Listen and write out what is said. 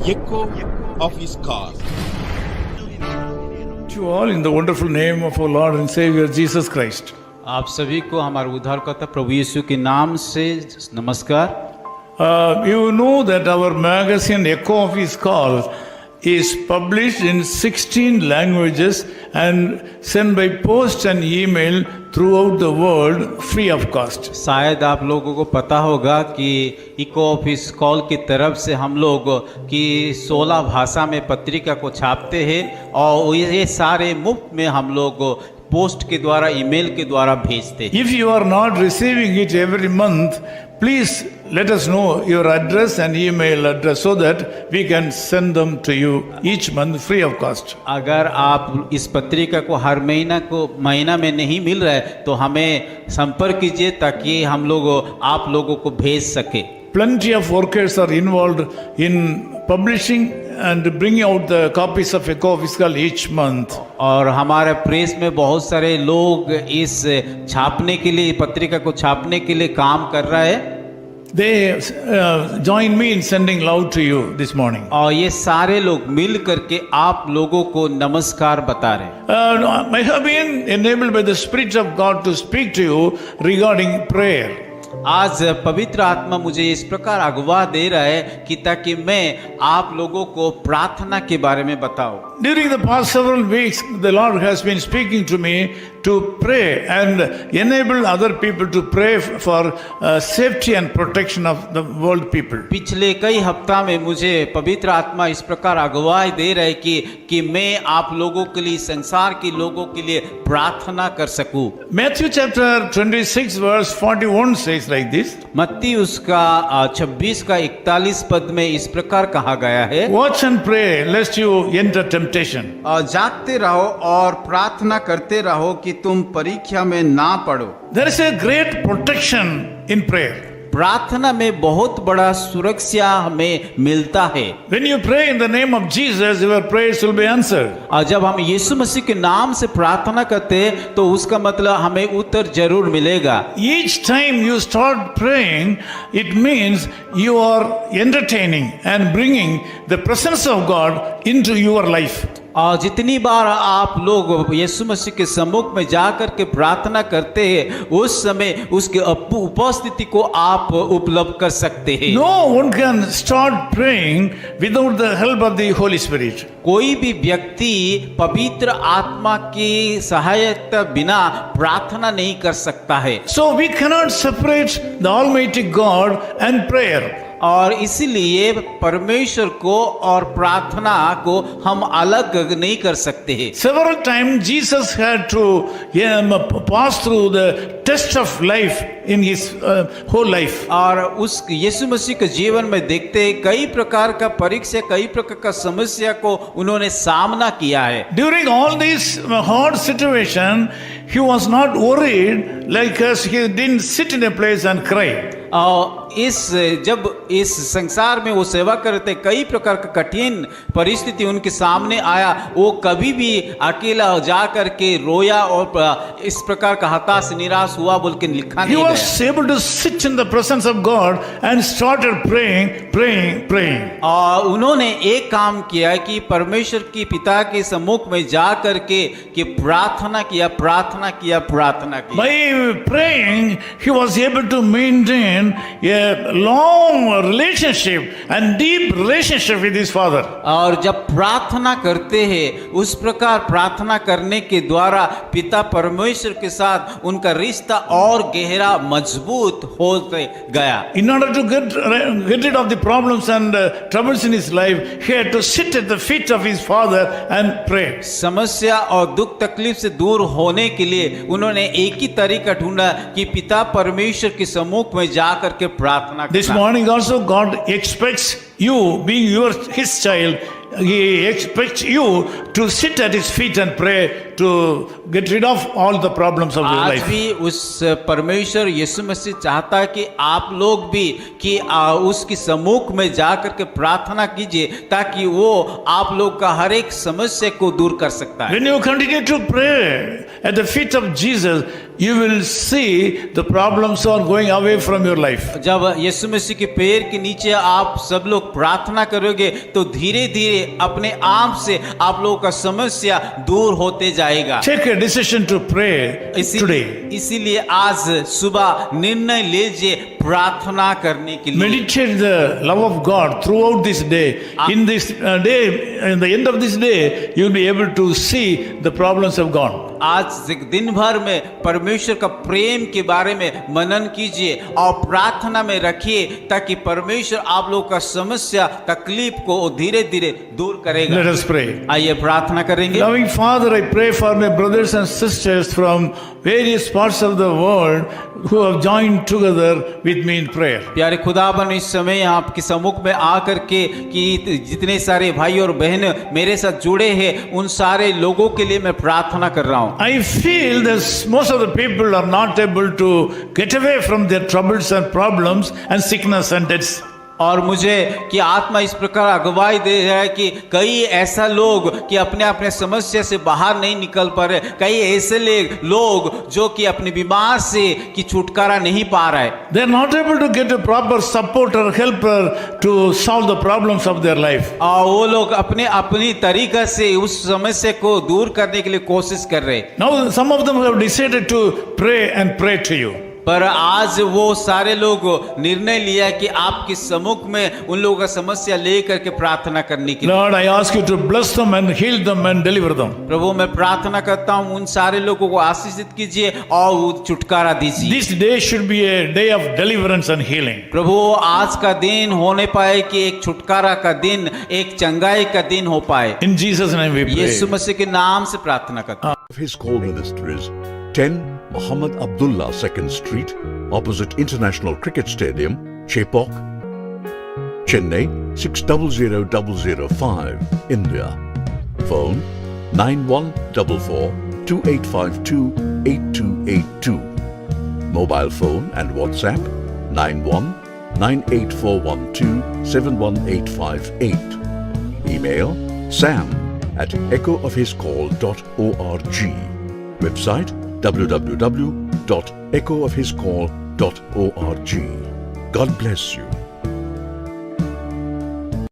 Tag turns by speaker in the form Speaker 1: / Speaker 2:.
Speaker 1: echo of his call.
Speaker 2: To all in the wonderful name of our Lord and Savior Jesus Christ.
Speaker 3: आप सभी को हमारे उद्धारकर्ता प्रभु यीशु के नाम से नमस्कार।
Speaker 2: You know that our magazine Echo of His Call is published in 16 languages and sent by post and email throughout the world free of cost.
Speaker 3: शायद आप लोगों को पता होगा कि इको ऑफिस कॉल की तरफ से हम लोग की 16 भाषा में पत्रिका को छापते हैं और ये सारे मुफ्त में हम लोग पोस्ट के द्वारा ईमेल के द्वारा भेजते हैं।
Speaker 2: If you are not receiving it every month, please let us know your address and email address so that we can send them to you each month free of cost.
Speaker 3: अगर आप इस पत्रिका को हर महीना में नहीं मिल रहा है तो हमें संपर्क कीजिए ताकि हम लोग आप लोगों को भेज सके।
Speaker 2: Plenty of workers are involved in publishing and bringing out the copies of Echo of His Call each month.
Speaker 3: और हमारे प्रेस में बहुत सारे लोग इस छापने के लिए पत्रिका को छापने के लिए काम कर रहा है।
Speaker 2: They join me in sending love to you this morning.
Speaker 3: और ये सारे लोग मिल करके आप लोगों को नमस्कार बता रहे हैं।
Speaker 2: I have been enabled by the Spirit of God to speak to you regarding prayer.
Speaker 3: आज पवित्र आत्मा मुझे इस प्रकार अगवा दे रहा है कि ताकि मैं आप लोगों को प्रार्थना के बारे में बताऊं।
Speaker 2: During the past several weeks, the Lord has been speaking to me to pray and enable other people to pray for safety and protection of the world people.
Speaker 3: पिछले कई हफ्ता में मुझे पवित्र आत्मा इस प्रकार अगुवाई दे रहा है कि मैं आप लोगों के लिए संसार के लोगों के लिए प्रार्थना कर सकूं।
Speaker 2: Matthew chapter 26 verse 41 says like this.
Speaker 3: मत्ती उसका 26 का 41 पद में इस प्रकार कहा गया है,
Speaker 2: Watch and pray lest you enter temptation.
Speaker 4: जागते रहो और प्रार्थना करते रहो कि तुम परीक्षा में ना पड़ो।
Speaker 2: There is a great protection in prayer.
Speaker 3: प्रार्थना में बहुत बड़ा सुरक्षा हमें मिलता है।
Speaker 2: When you pray in the name of Jesus, your prayers will be answered.
Speaker 3: और जब हम यीशु मसीह के नाम से प्रार्थना करते हैं तो उसका मतलब हमें उत्तर जरूर मिलेगा।
Speaker 2: Each time you start praying, it means you are entertaining and bringing the presence of God into your life.
Speaker 3: और जितनी बार आप लोग यीशु मसीह के सम्मुख में जाकर के प्रार्थना करते हैं उस समय उसके उपस्थिति को आप उपलब्ध कर सकते हैं।
Speaker 2: No one can start praying without the help of the Holy Spirit.
Speaker 3: कोई भी व्यक्ति पवित्र आत्मा की सहायता बिना प्रार्थना नहीं कर सकता है।
Speaker 2: So we cannot separate the Almighty God and prayer.
Speaker 3: और इसीलिए परमेश्वर को और प्रार्थना को हम अलग नहीं कर सकते हैं।
Speaker 2: Several times Jesus had to pass through the test of life in his whole life.
Speaker 3: और उस यीशु मसीह के जीवन में देखते हैं कई प्रकार का परीक्षा, कई प्रकार का समस्या को उन्होंने सामना किया है।
Speaker 2: During all this hard situation, he was not worried, like he didn't sit in a place and cry.
Speaker 3: और जब इस संसार में वो सेवा करते कई प्रकार का कठिन परिस्थिति उनके सामने आया, वो कभी भी अकेला जा करके रोया और इस प्रकार का हताश निराश हुआ बोल के लिखा नहीं गया।
Speaker 2: He was able to sit in the presence of God and started praying.
Speaker 3: और उन्होंने एक काम किया कि परमेश्वर की पिता के सम्मुख में जा करके कि प्रार्थना किया।
Speaker 2: By praying, he was able to maintain a long relationship and deep relationship with his father.
Speaker 3: और जब प्रार्थना करते हैं उस प्रकार प्रार्थना करने के द्वारा पिता परमेश्वर के साथ उनका रिश्ता और गहरा मजबूत होते गया।
Speaker 2: In order to get rid of the problems and troubles in his life, he had to sit at the feet of his father and pray.
Speaker 3: समस्या और दुख तकलीफ से दूर होने के लिए उन्होंने एक ही तरीका ढूंढा कि पिता परमेश्वर के सम्मुख में जाकर के प्रार्थना करना।
Speaker 2: This morning also God expects you, being his child, He expects you to sit at his feet and pray to get rid of all the problems of your
Speaker 3: आज
Speaker 2: life.
Speaker 3: भी उस परमेश्वर यीशु मसीह चाहता है कि आप लोग भी कि उसकी सम्मुख में जा करके प्रार्थना कीजिए ताकि वो आप लोग का हर एक समस्या को दूर कर सकता है।
Speaker 2: When you continue to pray at the feet of Jesus, you will see the problems are going away from your life.
Speaker 3: जब यीशु मसीह के पैर के नीचे आप सब लोग प्रार्थना करोगे तो धीरे धीरे अपने आप से आप लोगों का समस्या दूर होते जाएगा।
Speaker 2: Take a decision to pray today.
Speaker 3: इसीलिए आज सुबह निर्णय लीजिए प्रार्थना करने के लिए।
Speaker 2: Meditate the love of God throughout this day. In this day, in the end of this day, you will be able to see the problems have gone.
Speaker 3: आज दिन भर में परमेश्वर का प्रेम के बारे में मनन कीजिए और प्रार्थना में रखिए ताकि परमेश्वर आप लोगों का समस्या तकलीफ को धीरे धीरे दूर करेगा।
Speaker 2: Let us pray.
Speaker 3: आइए प्रार्थना करेंगे।
Speaker 2: Loving Father, I pray for my brothers and sisters from various parts of the world who have joined together with me in prayer.
Speaker 3: प्यारे खुदाबन, इस समय आपके सम्मुख में आकर के कि जितने सारे भाई और बहन मेरे साथ जुड़े हैं उन सारे लोगों के लिए मैं प्रार्थना कर रहा हूँ।
Speaker 2: I feel that most of the people are not able to get away from their troubles and problems and sickness and deaths.
Speaker 3: और मुझे कि आत्मा इस प्रकार अगुवाई दे रहा है कि कई ऐसा लोग कि अपने अपने समस्या से बाहर नहीं निकल पा रहे, कई ऐसे लोग जो कि अपने बीमार से कि छुटकारा नहीं पा रहे।
Speaker 2: They are not able to get a proper support or helper to solve the problems of their life.
Speaker 3: और वो लोग अपनी तरीका से उस समस्या को दूर करने के लिए कोशिश कर रहे।
Speaker 2: Now some of them have decided to pray to you.
Speaker 3: पर आज वो सारे लोग निर्णय लिया कि आपके सम्मुख में उन लोगों का समस्या लेकर के प्रार्थना करने के लिए।
Speaker 2: Lord, I ask you to bless them and heal them and deliver them.
Speaker 3: प्रभु, मैं प्रार्थना करता हूँ उन सारे लोगों को आशीषित कीजिए और छुटकारा दीजिए।
Speaker 2: This day should be a day of deliverance and healing.
Speaker 3: प्रभु, आज का दिन होने पाए कि एक छुटकारा का दिन, एक चंगाई का दिन हो पाए।
Speaker 2: In Jesus' name we pray.
Speaker 3: यीशु मसीह के नाम से प्रार्थना करता हूँ।
Speaker 5: His call ministries 10 Muhammad Abdullah 2nd Street, opposite International Cricket Stadium, Chepauk, Chennai 600005, India. Phone 9144-2852-8282. Mobile phone and WhatsApp 91-98412-71858. Email sam@echoofhiscall.org. Website www.echoofhiscall.org. God bless you.